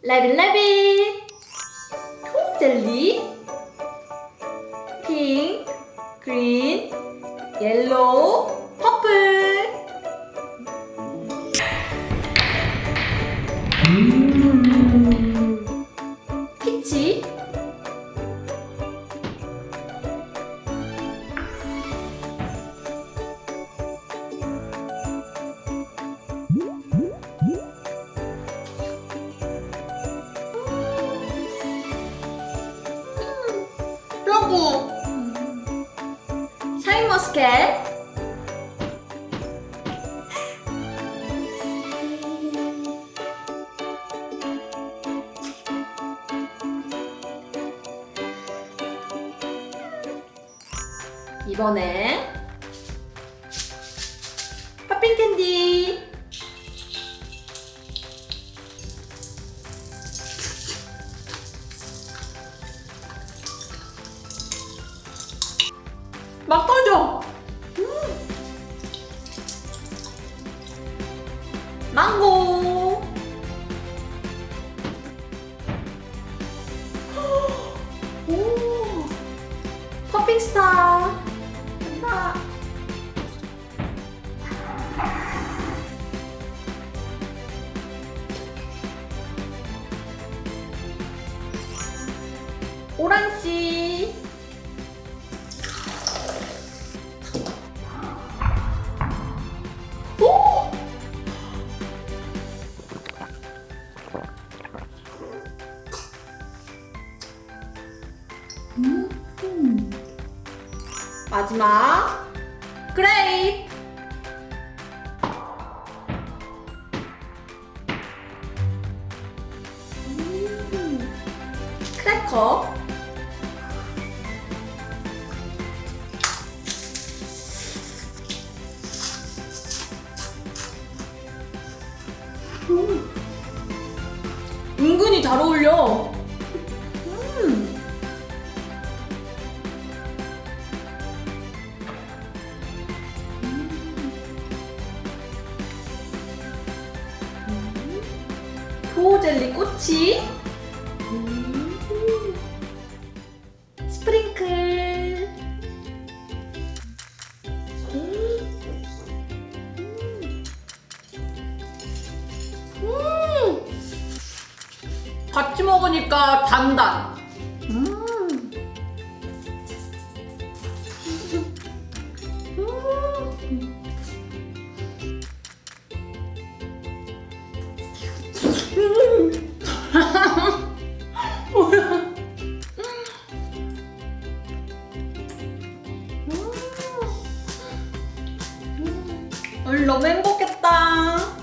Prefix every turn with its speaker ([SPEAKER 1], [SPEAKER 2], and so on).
[SPEAKER 1] 라빗 쿄호젤리 핑크, 그린, 옐로우, 퍼플. 피치, 로고, 샤인머스켓, 이번엔 팝핑 캔디, 막 터져. 망고, 오, 퍼핑스타. 간다. 오랑씨, 오! 마지막 그레이프, 크래커, 은근히 잘 어울려. 쿄호젤리 꼬치, 스프링클, 같이 먹으니까 단단. 뭐야? 오늘 너무 행복했다.